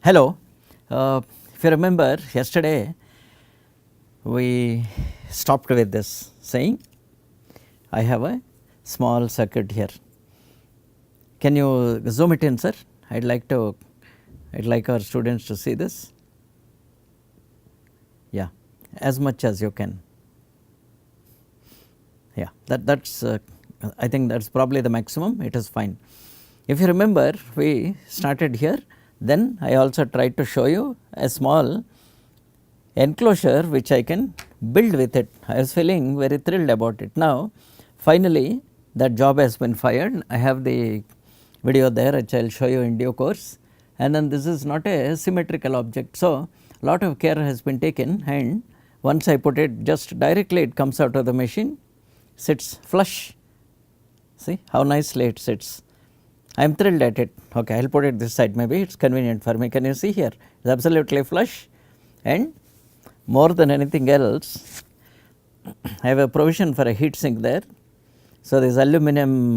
Hello. If you remember yesterday we stopped with this saying, I have a small circuit here. Can you zoom it in, sir? I'd like our students to see this. Yeah, as much as you can. Yeah, that's I think that's probably the maximum. It is fine. If you remember, we started here. Then I also tried to show you a small enclosure which I can build with it. I was feeling very thrilled about it. Now finally that job has been fired. I have the video there which I will show you in due course, and then this is not a symmetrical object. So lot of care has been taken, and once I put it just directly, it comes out of the machine, sits flush. See how nicely it sits. I am thrilled at it. Okay, I will put it this side, maybe it is convenient for me. Can you see here? It is absolutely flush, and more than anything else, I have a provision for a heat sink there. So this aluminum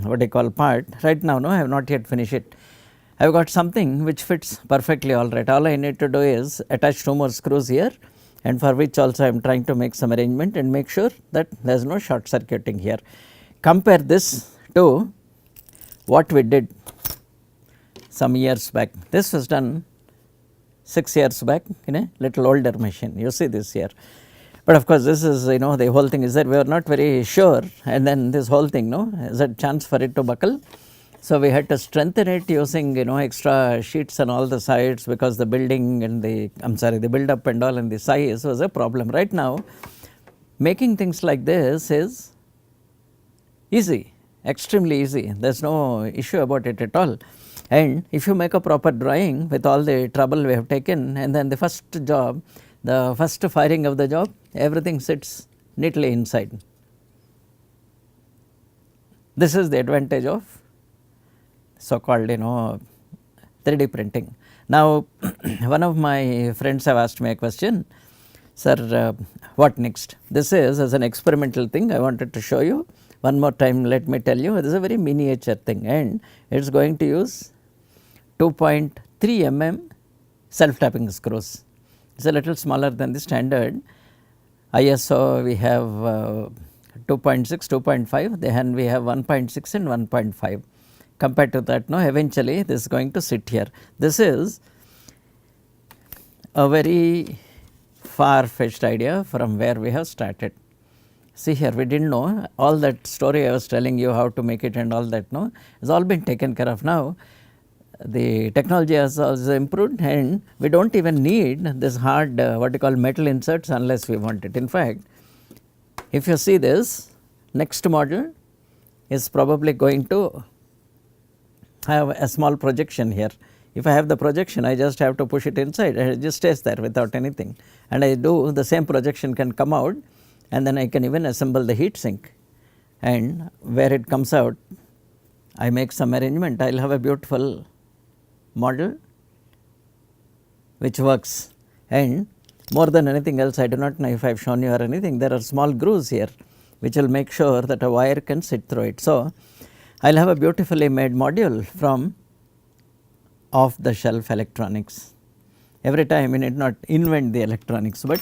what I call part, right now, no, I have not yet finished it. I have got something which fits perfectly all right. All I need to do is attach 2 more screws here, and for which also I am trying to make some arrangement and make sure that there is no short circuiting here. Compare this to what we did some years back. This was done 6 years back in a little older machine. You see this here. But of course, this is, the whole thing is that we are not very sure, and then this whole thing, is a chance for it to buckle. So we had to strengthen it using, extra sheets on all the sides, because the building and the build up and all and the size was a problem. Right now, making things like this is easy, extremely easy. There is no issue about it at all. And if you make a proper drawing with all the trouble we have taken, and then the first job, the first firing of the job, everything sits neatly inside. This is the advantage of so called 3D printing. Now one of my friends have asked me a question, sir, what next? This is as an experimental thing I wanted to show you. One more time, let me tell you, it is a very miniature thing, and it is going to use 2.3 mm self tapping screws. It is a little smaller than the standard ISO. We have 2.6, 2.5, then we have 1.6 and 1.5. Compared to that, eventually this is going to sit here. This is a very far fetched idea from where we have started. See here, we did not know all that story I was telling you how to make it and all that, has all been taken care of now. The technology has also improved, and we do not even need this hard what you call metal inserts unless we want it. In fact, if you see this, next model is probably going to have a small projection here. If I have the projection, I just have to push it inside and it just stays there without anything, and I do the same projection can come out, and then I can even assemble the heat sink, and where it comes out I make some arrangement, I will have a beautiful model which works. And more than anything else, I do not know if I have shown you or anything, there are small grooves here which will make sure that a wire can sit through it. So I will have a beautifully made module from off the shelf electronics. Every time you need not invent the electronics, but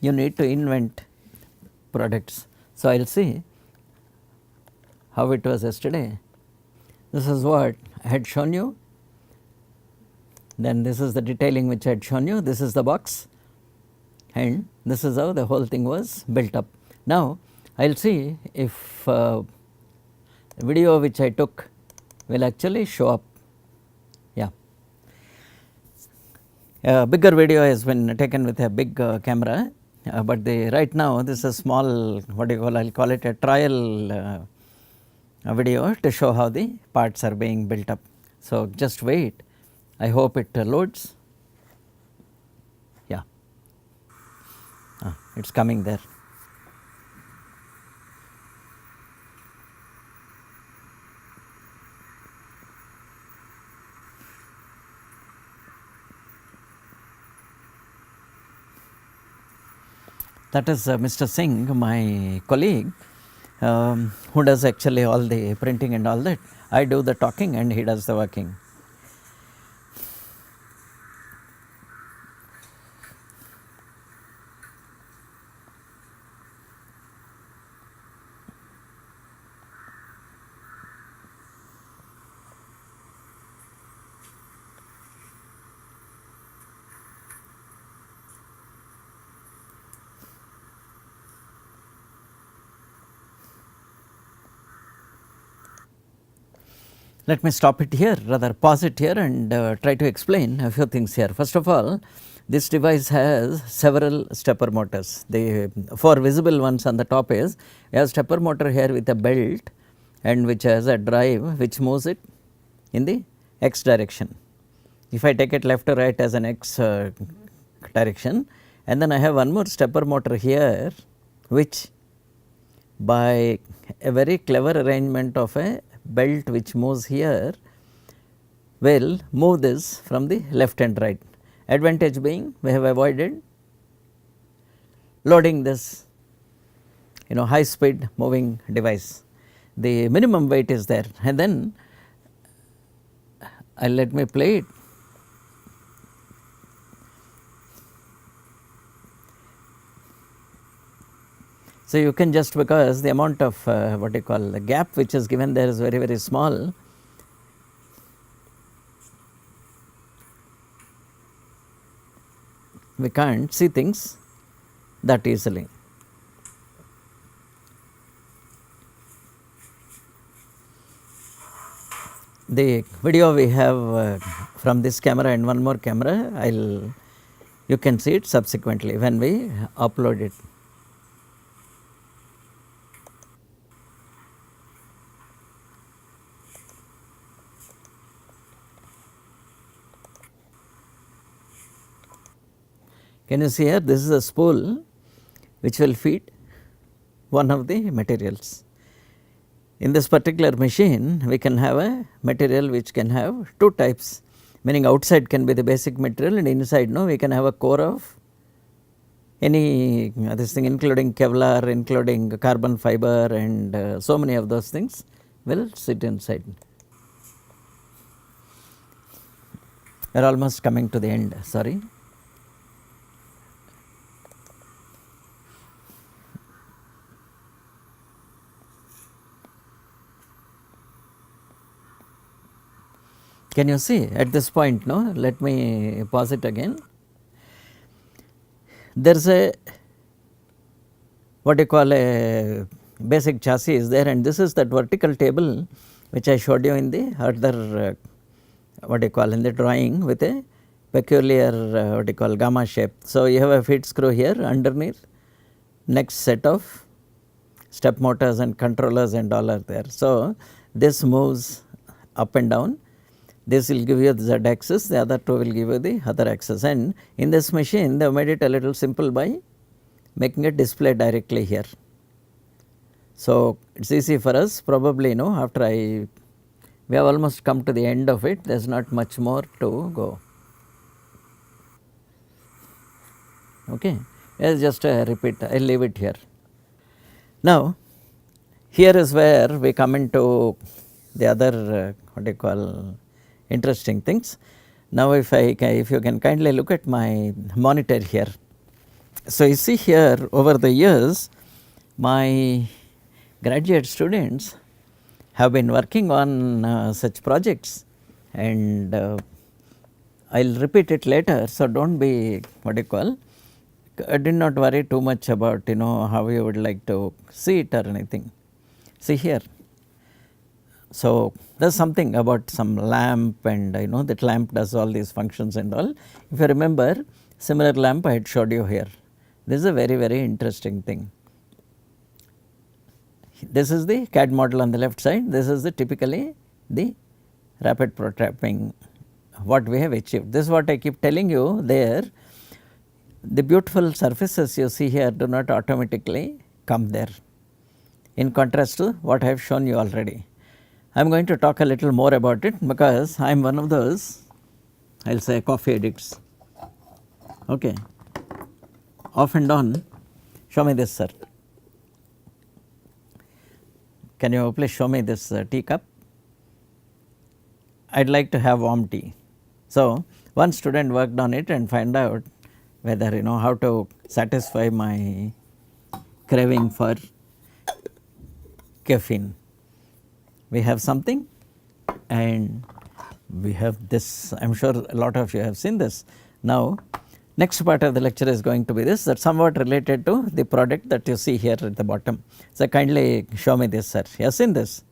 you need to invent products. So I will see how it was yesterday. This is what I had shown you, then this is the detailing which I had shown you, this is the box, and this is how the whole thing was built up. Now I will see if video which I took will actually show up. Yeah, a bigger video has been taken with a big camera, but right now this is a small, what do you call, I will call it a trial video to show how the parts are being built up. So just wait, I hope it loads. Yeah, it is coming there. That is Mr. Singh, my colleague, who does actually all the printing and all that. I do the talking and he does the working. Let me stop it here, rather pause it here and try to explain a few things here. First of all, this device has several stepper motors. The 4 visible ones on the top is, we have stepper motor here with a belt and which has a drive which moves it in the x direction. If I take it left to right as an x direction, and then I have one more stepper motor here which by a very clever arrangement of a belt which moves here will move this from the left and right. Advantage being we have avoided loading this high speed moving device. The minimum weight is there, and then let me play it. So, you can just, because the amount of what you call the gap which is given there is very, very small, we can't see things that easily. The video we have from this camera and one more camera, you can see it subsequently when we upload it. Can you see here, this is a spool which will feed one of the materials. In this particular machine, we can have a material which can have 2 types, meaning outside can be the basic material and inside we can have a core of any this thing, including Kevlar, including carbon fiber, and so many of those things will sit inside. We are almost coming to the end, sorry. Can you see at this point, let me pause it again. There is a what you call a basic chassis is there, and this is that vertical table which I showed you in the other what you call in the drawing with a peculiar what you call gamma shape. So, you have a feed screw here underneath, next set of step motors and controllers and all are there. So, this moves up and down. This will give you the z axis, the other two will give you the other axis, and in this machine they have made it a little simple by making a display directly here. So, it is easy for us, probably after we have almost come to the end of it, there is not much more to go. Okay. Let us just repeat, I will leave it here. Now, here is where we come into the other what you call interesting things. Now, if you can kindly look at my monitor here. So, you see here over the years my graduate students have been working on such projects, and I will repeat it later. So, do not be what you call, did not worry too much about how you would like to see it or anything. See here. So, there is something about some lamp, and that lamp does all these functions and all. If you remember, similar lamp I had showed you here. This is a very, very interesting thing. This is the CAD model on the left side, this is typically the rapid prototyping what we have achieved. This is what I keep telling you there. The beautiful surfaces you see here do not automatically come there, in contrast to what I have shown you already. I am going to talk a little more about it, because I am one of those, I will say, coffee addicts. Okay. Off and on, show me this, sir. Can you please show me this teacup? I would like to have warm tea. So, one student worked on it and find out whether how to satisfy my craving for caffeine. We have something and we have this. I am sure a lot of you have seen this. Now, next part of the lecture is going to be this, that somewhat related to the product that you see here at the bottom. So, kindly show me this, sir. You have seen this.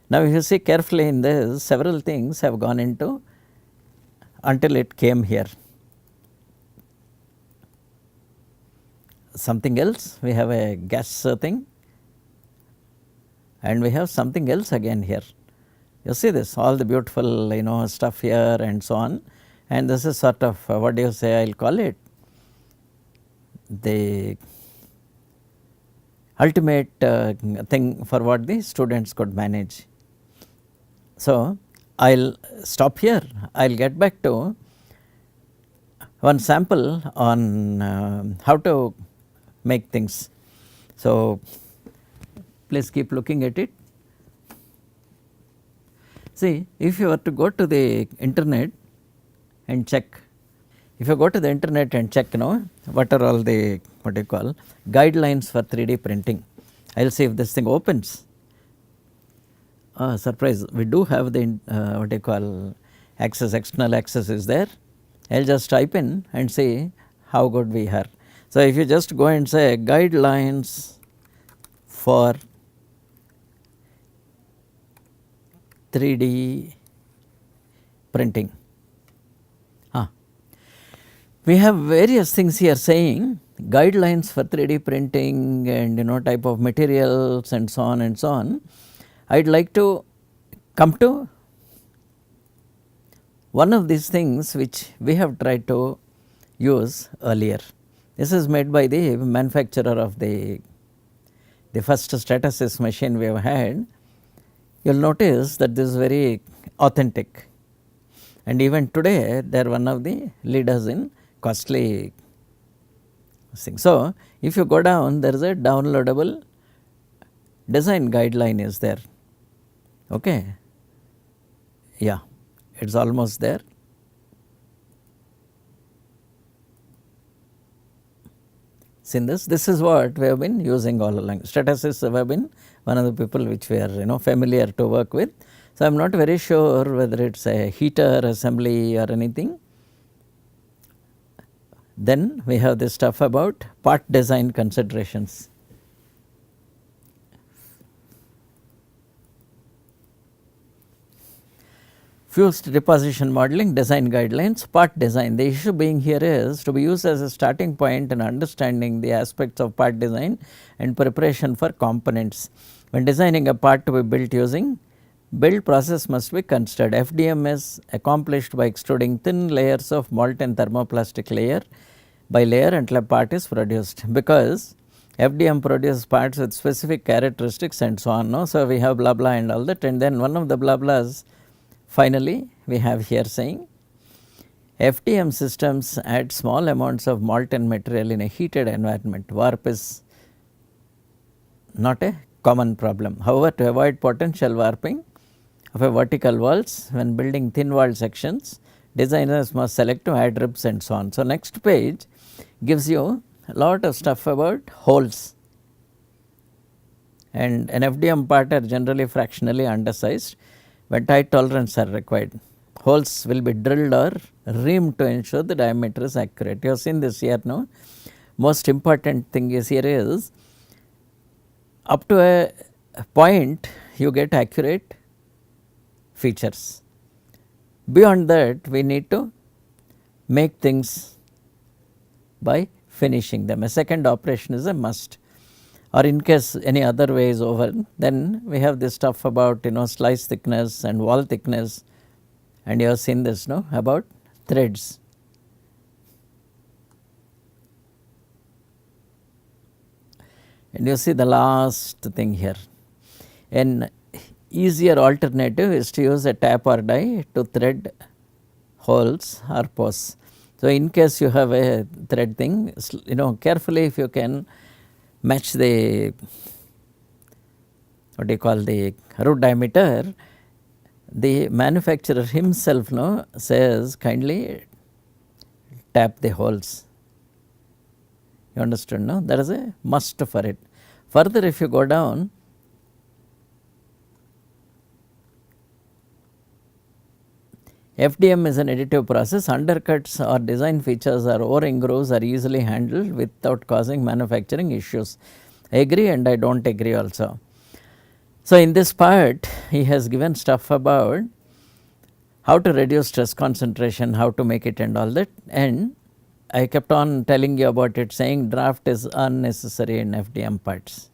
Now if you see carefully in this, several things have gone into until it came here. Something else, we have a gas thing, and we have something else again here. You see this, all the beautiful stuff here and so on, and this is sort of what do you say, I will call it the ultimate thing for what the students could manage. So, I will stop here, I will get back to one sample on how to make things. So, please keep looking at it. See, if you were to go to the internet and check, if you go to the internet and check what are all the guidelines for 3D printing, I will see if this thing opens. Surprise, we do have the access, external access is there. I will just type in and see how good we are. So, if you just go and say guidelines for 3D printing, we have various things here saying guidelines for 3D printing and type of materials and so on and so on. I would like to come to one of these things which we have tried to use earlier. This is made by the manufacturer of the first Stratasys machine we have had. You will notice that this is very authentic, and even today they are one of the leaders in costly things. So, if you go down, there is a downloadable design guideline is there. Okay. Yeah, it is almost there. See this is what we have been using all along. Stratasys have been one of the people which we are familiar to work with. So, I am not very sure whether it is a heater assembly or anything. Then we have this stuff about part design considerations. Fused deposition modeling design guidelines, part design. The issue being here is to be used as a starting point in understanding the aspects of part design and preparation for components. When designing a part to be built using, build process must be considered. FDM is accomplished by extruding thin layers of molten thermoplastic layer by layer until a part is produced, because FDM produces parts with specific characteristics and so on. No? So, we have blah blah and all that, and then one of the blah blahs finally we have here saying FDM systems add small amounts of molten material in a heated environment. Warp is not a common problem. However, to avoid potential warping of a vertical walls when building thin wall sections, designers must select to add ribs and so on. So, next page gives you a lot of stuff about holes, and an FDM part are generally fractionally undersized when tight tolerance are required. Holes will be drilled or reamed to ensure the diameter is accurate. You have seen this here now. Most important thing is here is up to a point you get accurate features. Beyond that, we need to make things by finishing them. A second operation is a must, or in case any other way is over, then we have this stuff about slice thickness and wall thickness, and you have seen this about threads. And you see the last thing here. An easier alternative is to use a tap or die to thread holes or pores. So, in case you have a thread thing, carefully if you can match the the root diameter, the manufacturer himself says kindly tap the holes. You understand? No, that is a must for it. Further, if you go down, FDM is an additive process. Undercuts or design features or O-ring grooves are easily handled without causing manufacturing issues. I agree and I do not agree also. So, in this part he has given stuff about how to reduce stress concentration, how to make it and all that, and I kept on telling you about it, saying draft is unnecessary in FDM parts,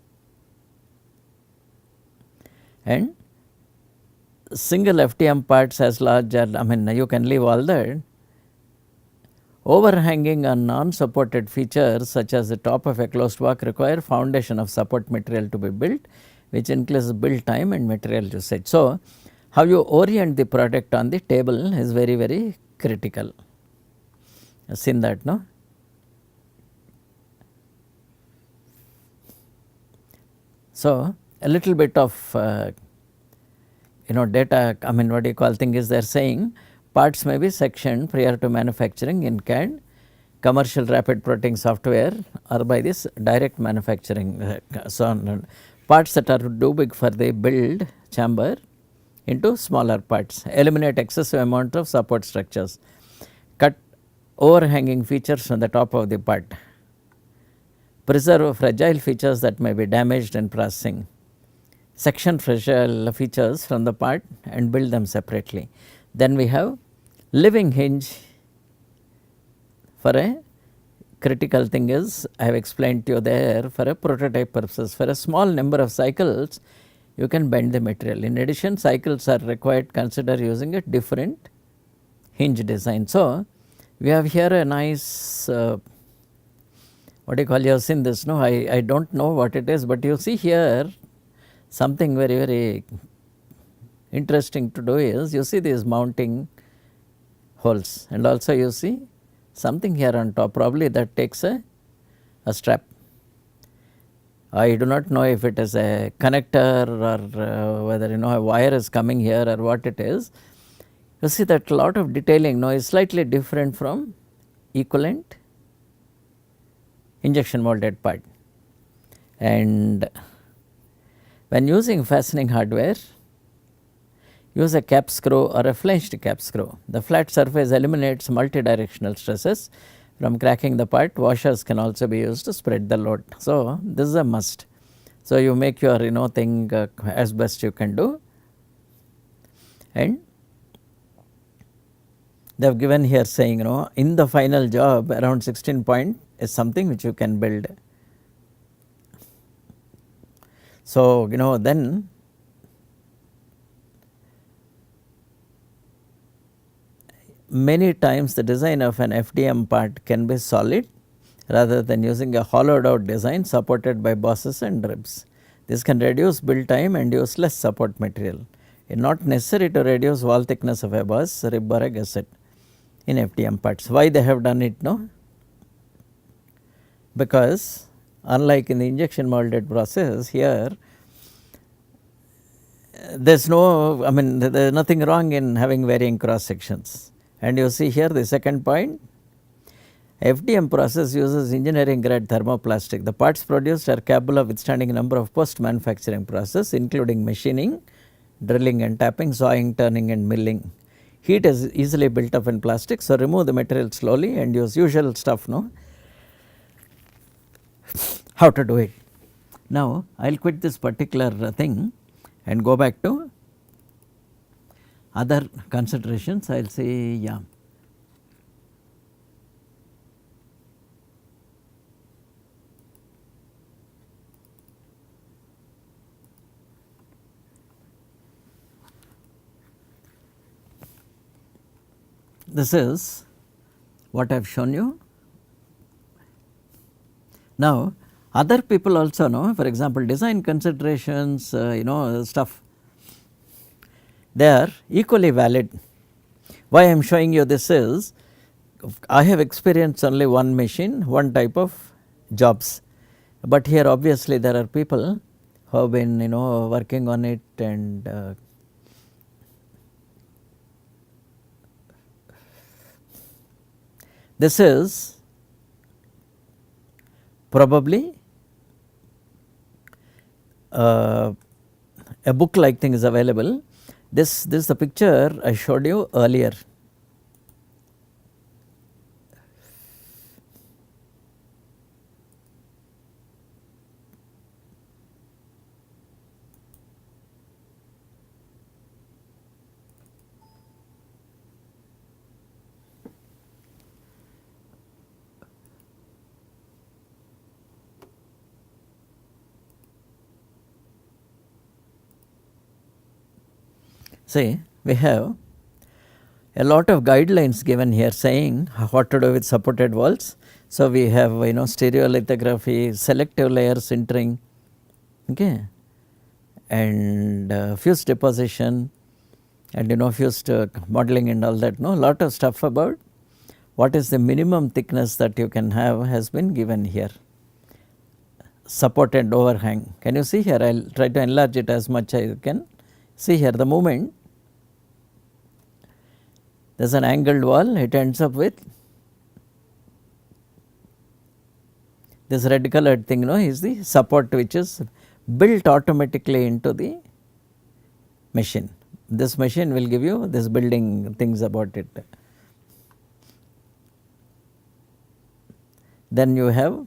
and single FDM parts as large as, I mean you can leave all that. Overhanging and non-supported features such as the top of a closed walk require foundation of support material to be built, which includes build time and material usage. So, how you orient the product on the table is very, very critical. You seen that, no? So, a little bit of data, I mean what do you call thing is they are saying parts may be sectioned prior to manufacturing in CAD, commercial rapid prototyping software, or by this direct manufacturing. So, on parts that are too big for the build chamber into smaller parts, eliminate excessive amount of support structures, cut overhanging features from the top of the part, preserve fragile features that may be damaged in processing, section fragile features from the part and build them separately. Then we have living hinge for a critical thing is I have explained to you there for a prototype purposes. For a small number of cycles you can bend the material. In addition, cycles are required, consider using a different hinge design. So, we have here a nice what do you call, you have seen this, no? I do not know what it is, but you see here something very, very interesting to do is you see these mounting holes, and also you see something here on top, probably that takes a strap. I do not know if it is a connector or whether a wire is coming here or what it is. You see that lot of detailing is slightly different from equivalent injection molded part. And when using fastening hardware, use a cap screw or a flanged cap screw. The flat surface eliminates multi-directional stresses from cracking the part. Washers can also be used to spread the load. So, this is a must. So, you make your thing as best you can do, and they have given here saying in the final job around 16 point is something which you can build. So, then many times the design of an FDM part can be solid rather than using a hollowed out design supported by bosses and ribs. This can reduce build time and use less support material. It is not necessary to reduce wall thickness of a boss, rib or a gusset in FDM parts. Why they have done it? No? Because unlike in the injection molded process, here there is no, I mean there is nothing wrong in having varying cross sections. And you see here the second point, FDM process uses engineering grade thermoplastic. The parts produced are capable of withstanding a number of post manufacturing processes including machining, drilling and tapping, sawing, turning and milling. Heat is easily built up in plastic, so remove the material slowly and use usual stuff, how to do it. Now, I will quit this particular thing and go back to other considerations. I will say, yeah. This is what I have shown you. Now, other people also know, for example, design considerations, stuff, they are equally valid. Why I am showing you this is, I have experienced only one machine, one type of jobs, but here obviously there are people who have been working on it, and this is probably a book like thing is available. This is the picture I showed you earlier. See, we have a lot of guidelines given here saying what to do with supported walls. So, we have stereolithography, selective layer sintering, okay, and fused deposition, and fused modeling and all that. Lot of stuff about what is the minimum thickness that you can have has been given here. Supported overhang. Can you see here? I will try to enlarge it as much as you can. See here the movement. There is an angled wall, it ends up with this red colored thing is the support which is built automatically into the machine. This machine will give you this building things about it. Then you have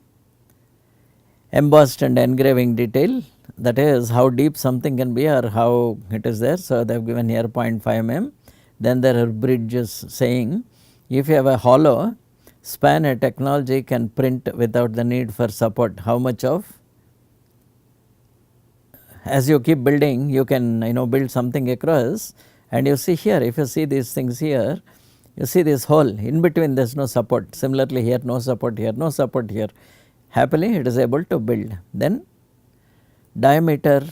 embossed and engraving detail, that is how deep something can be or how it is there. So, they have given here 0.5 mm. Then there are bridges saying if you have a hollow span, a technology can print without the need for support. How much of? As you keep building, you can build something across, and you see here, if you see these things here, you see this hole in between, there is no support. Similarly here, no support here, no support here. Happily it is able to build. Then diameter,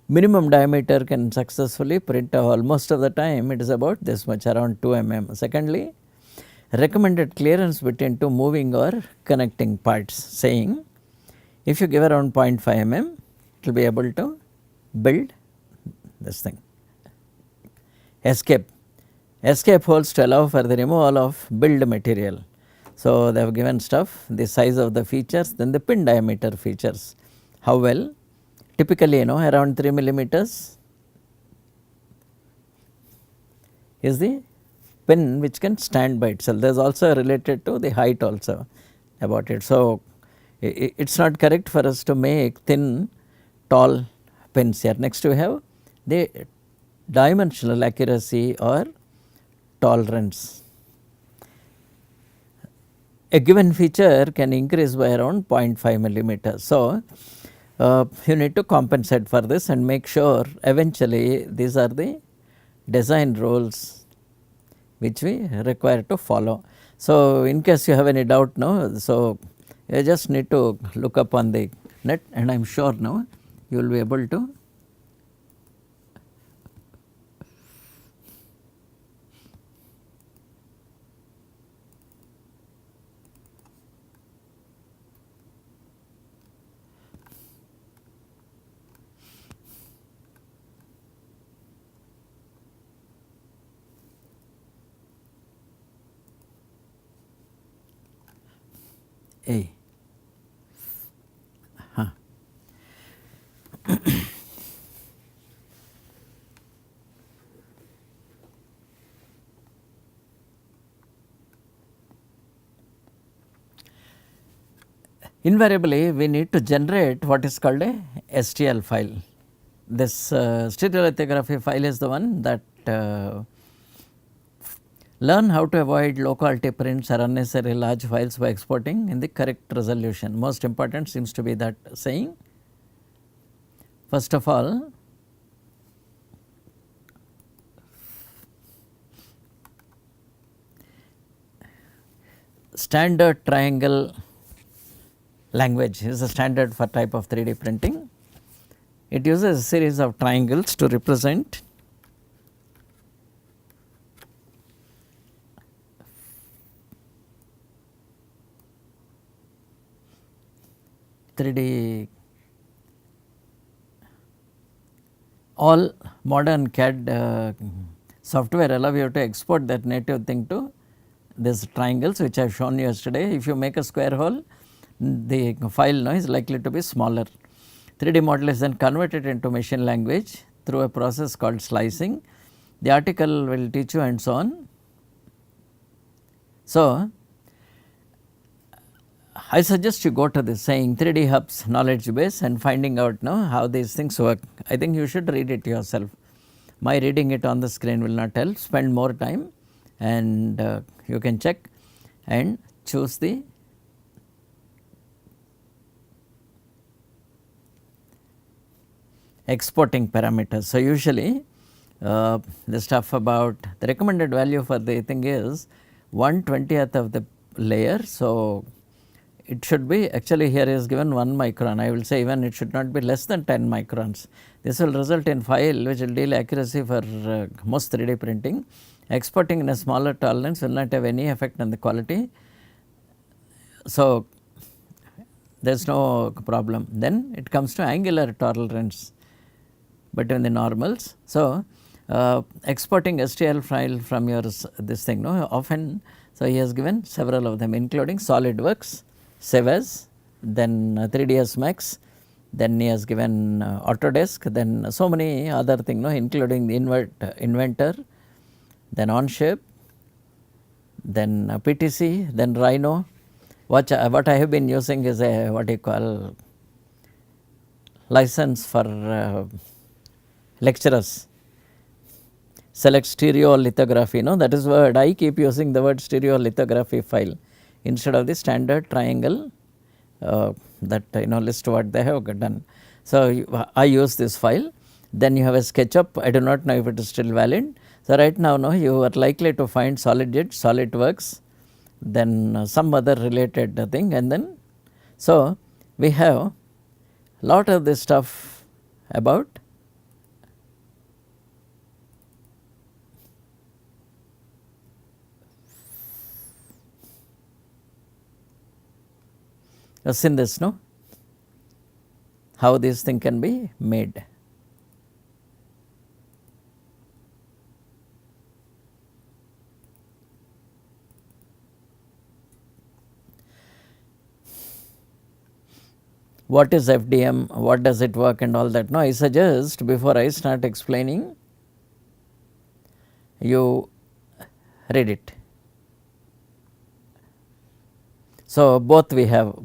minimum diameter can successfully print a hole. Most of the time it is about this much, around 2 mm. Secondly, recommended clearance between two moving or connecting parts, saying if you give around 0.5 mm, it will be able to build this thing. Escape. Escape holes to allow for the removal of build material. So, they have given stuff, the size of the features, then the pin diameter features. How well? Typically around 3 millimeters is the pin which can stand by itself. There is also related to the height also about it. So, it is not correct for us to make thin tall pins here. Next we have the dimensional accuracy or tolerance. A given feature can increase by around 0.5 millimeters. So, you need to compensate for this and make sure eventually these are the design rules which we require to follow. So, in case you have any doubt so you just need to look up on the net, and I am sure you will be able to A. Invariably we need to generate what is called a STL file. This stereolithography file is the one that learn how to avoid low quality prints or unnecessary large files by exporting in the correct resolution. Most important seems to be that saying. First of all, standard triangle language is a standard for type of 3D printing. It uses a series of triangles to represent all modern CAD software allow you to export that native thing to these triangles which I have shown you yesterday. If you make a square hole, the file is likely to be smaller. 3D model is then converted into machine language through a process called slicing. The article will teach you and so on. So, I suggest you go to this saying 3D Hub's knowledge base and finding out how these things work. I think you should read it yourself. My reading it on the screen will not help. Spend more time and you can check and choose the exporting parameters. So, usually the stuff about the recommended value for the thing is 1/20th of the layer. So, it should be actually here is given 1 micron. I will say even it should not be less than 10 microns. This will result in file which will deal accuracy for most 3D printing. Exporting in a smaller tolerance will not have any effect on the quality. So, there is no problem. Then it comes to angular tolerance between the normals. So, exporting STL file from your this thing, no, often. So, he has given several of them including SolidWorks, Savas, then 3ds Max, then he has given Autodesk, then so many other things, no, including the Inventor, then Onshape, then PTC, then Rhino. What I have been using is a what you call license for lecturers. Select stereolithography, no, that is word I keep using the word stereolithography file instead of the standard triangle that list what they have done. So, I use this file. Then you have a SketchUp, I do not know if it is still valid. So, right now no, you are likely to find SolidJet, SolidWorks, then some other related thing, and then so we have lot of this stuff about seen this, no, how this thing can be made. What is FDM, what does it work and all that. No, I suggest before I start explaining, you read it. So, both we have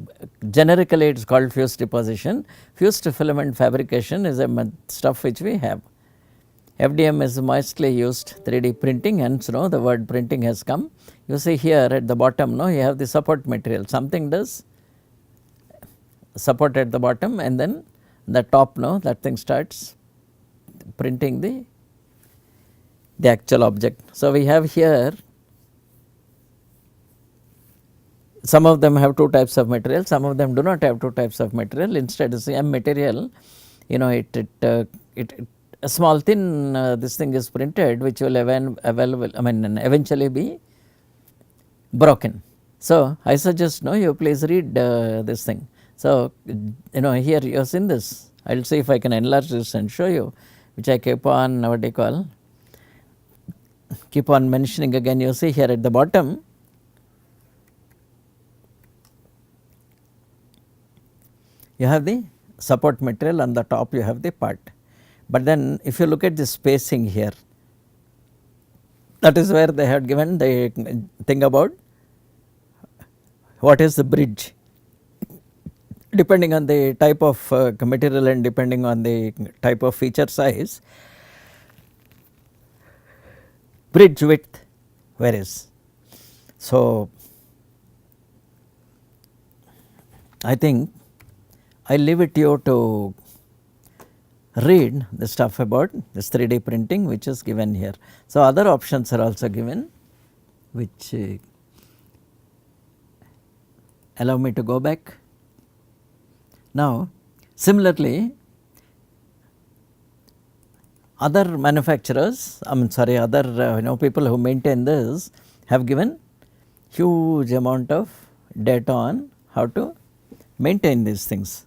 generically it is called fused deposition. Fused filament fabrication is a stuff which we have. FDM is mostly used 3D printing, and so the word printing has come. You see here at the bottom, no, you have the support material, something does support at the bottom, and then the top, no, that thing starts printing the actual object. So, we have here some of them have 2 types of material, some of them do not have 2 types of material. Instead, the same material, a small thin this thing is printed which will eventually be broken. So, I suggest no, you please read this thing. So, here you have seen this. I will see if I can enlarge this and show you, which I keep on what you call keep on mentioning again. You see here at the bottom, you have the support material, on the top you have the part. But then if you look at the spacing here, that is where they had given the thing about what is the bridge. Depending on the type of material and depending on the type of feature size, bridge width varies. So, I think I leave it to you to read the stuff about this 3D printing which is given here. So, other options are also given which allow me to go back. Now, similarly, other manufacturers, other people who maintain this have given huge amount of data on how to maintain these things.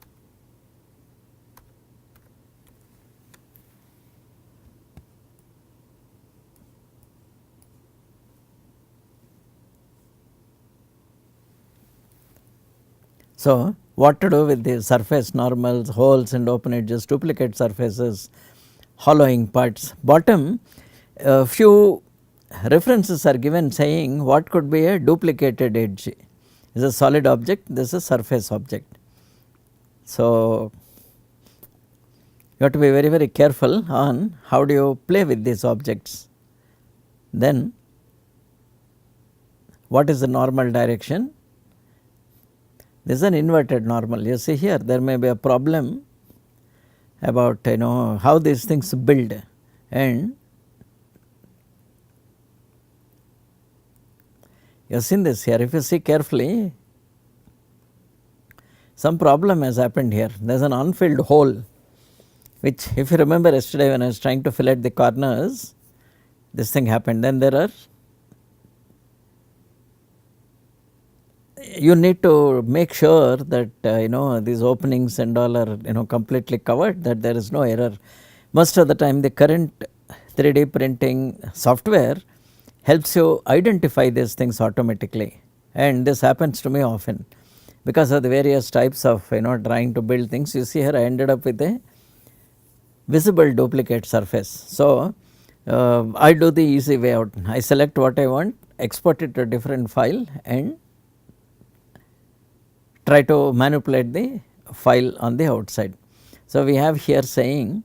So, what to do with the surface normals, holes and open edges, duplicate surfaces, hollowing parts. Bottom, few references are given saying what could be a duplicated edge. Is a solid object, this is a surface object. So, you have to be very, very careful on how do you play with these objects. Then, what is the normal direction? This is an inverted normal. You see here there may be a problem about how these things build, and You have seen this here. If you see carefully, some problem has happened here. There is an unfilled hole, which if you remember yesterday when I was trying to fill at the corners, this thing happened. Then there are, you need to make sure that these openings and all are completely covered, that there is no error. Most of the time the current 3D printing software helps you identify these things automatically, and this happens to me often because of the various types of trying to build things. You see here I ended up with a visible duplicate surface. So, I do the easy way out. I select what I want, export it to a different file and try to manipulate the file on the outside. So, we have here saying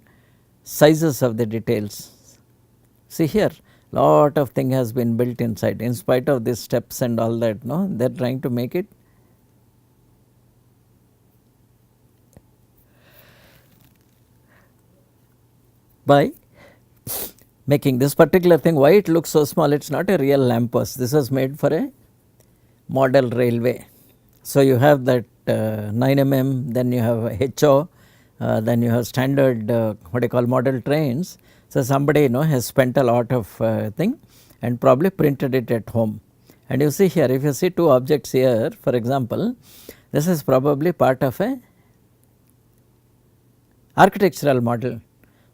sizes of the details. See here, lot of thing has been built inside in spite of these steps and all that, no, they are trying to make it by making this particular thing. Why it looks so small? It is not a real lamppost. This was made for a model railway. So, you have that 9 mm, then you have HO, then you have standard what you call model trains. So, somebody has spent a lot of thing and probably printed it at home. And you see here, if you see two objects here, for example, this is probably part of a architectural model.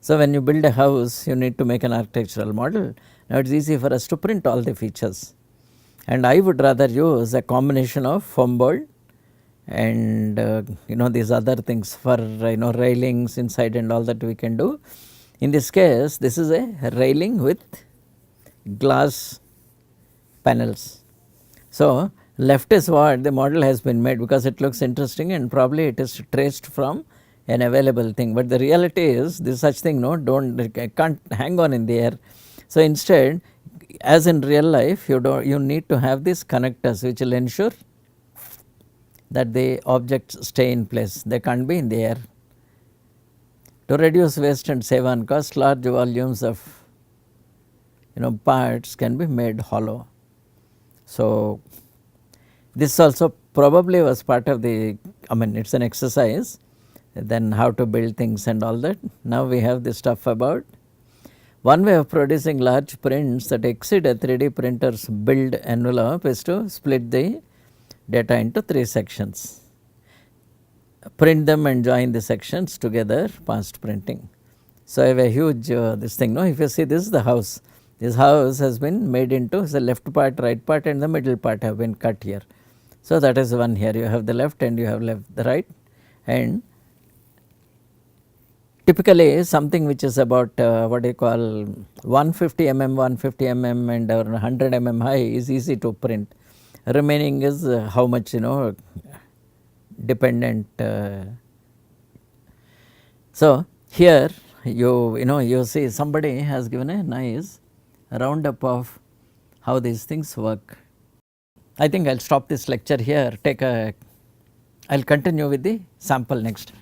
So, when you build a house, you need to make an architectural model. Now, it is easy for us to print all the features, and I would rather use a combination of foam board and these other things for railings inside and all that we can do. In this case, this is a railing with glass panels. So, left is what the model has been made because it looks interesting and probably it is traced from an available thing, but the reality is this such thing can't hang on in the air. So, instead, as in real life, you need to have these connectors which will ensure that the objects stay in place, they can't be in the air. To reduce waste and save on cost, large volumes of parts can be made hollow. So, this also probably was part of the, it is an exercise, then how to build things and all that. Now, we have this stuff about one way of producing large prints that exceed a 3D printer's build envelope is to split the data into 3 sections, print them and join the sections together, past printing. So, I have a huge this thing, if you see this is the house. This house has been made into the left part, right part and the middle part have been cut here. So, that is one here, you have the left and you have the right, and typically something which is about what you call 150 mm, 150 mm and 100 mm high is easy to print. Remaining is how much dependent. So, here you see somebody has given a nice roundup of how these things work. I think I will stop this lecture here, I will continue with the sample next.